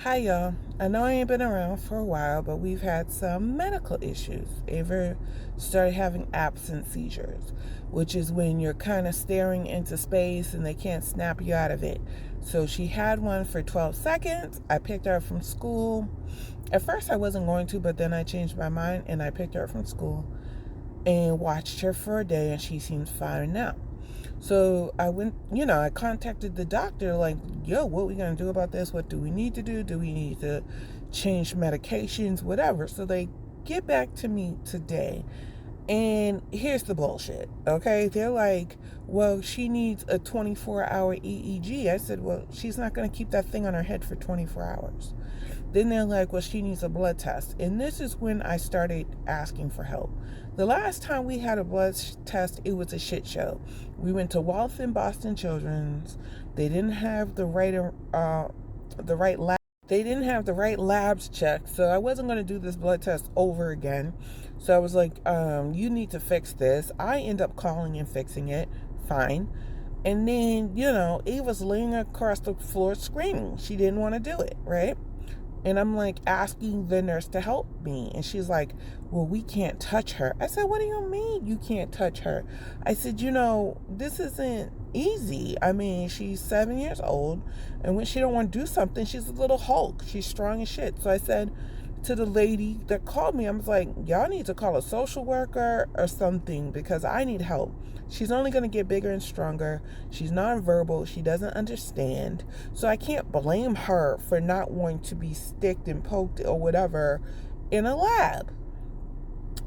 Hi, y'all. I know I ain't been around for a while, but we've had some medical issues. Ava started having absent seizures, which is when you're kind of staring into space and they can't snap you out of it. So she had one for 12 seconds. I picked her up from school. At first, I wasn't going to, but then I changed my mind and I picked her up from school and watched her for a day, and she seems fine now. So I went, I contacted the doctor, like, yo, what are we going to do about this? What do we need to do? Do we need to change medications? Whatever. So they get back to me today. And here's the bullshit, okay? They're like, well, she needs a 24-hour EEG. I said, well, she's not going to keep that thing on her head for 24 hours. Then they're like, well, she needs a blood test. And this is when I started asking for help. The last time we had a blood test, it was a shit show. We went to Waltham Boston Children's. They didn't have the right lab. They didn't have the right labs checked, so I wasn't going to do this blood test over again. So I was like, you need to fix this. I end up calling and fixing it. Fine. And then, Ava's laying across the floor screaming. She didn't want to do it, right? And I'm like asking the nurse to help me. And she's like, well, we can't touch her. I said, what do you mean you can't touch her? I said, this isn't easy. I mean, she's 7 years old. And when she don't want to do something, she's a little Hulk. She's strong as shit. So I said to the lady that called me, I was like, y'all need to call a social worker or something because I need help. She's only going to get bigger and stronger. She's nonverbal. She doesn't understand. So I can't blame her for not wanting to be sticked and poked or whatever in a lab.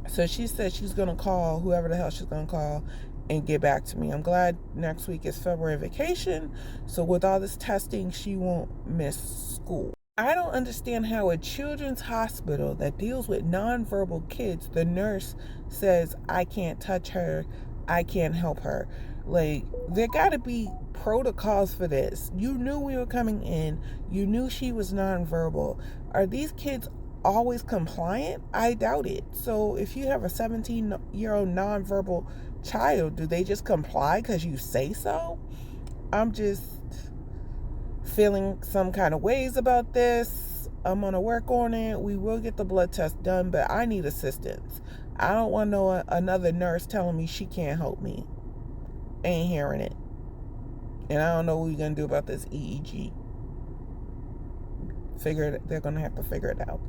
So she said she's going to call whoever the hell she's going to call and get back to me. I'm glad next week is February vacation. So with all this testing, she won't miss school. I don't understand how a children's hospital that deals with nonverbal kids, the nurse says, I can't touch her, I can't help her. Like, there got to be protocols for this. You knew we were coming in. You knew she was nonverbal. Are these kids always compliant? I doubt it. So if you have a 17-year-old nonverbal child, do they just comply because you say so? I'm just feeling some kind of ways about this. I'm going to work on it. We will get the blood test done, but I need assistance. I don't want another nurse telling me she can't help me. Ain't hearing it. And I don't know what we're going to do about this EEG. They're going to have to figure it out.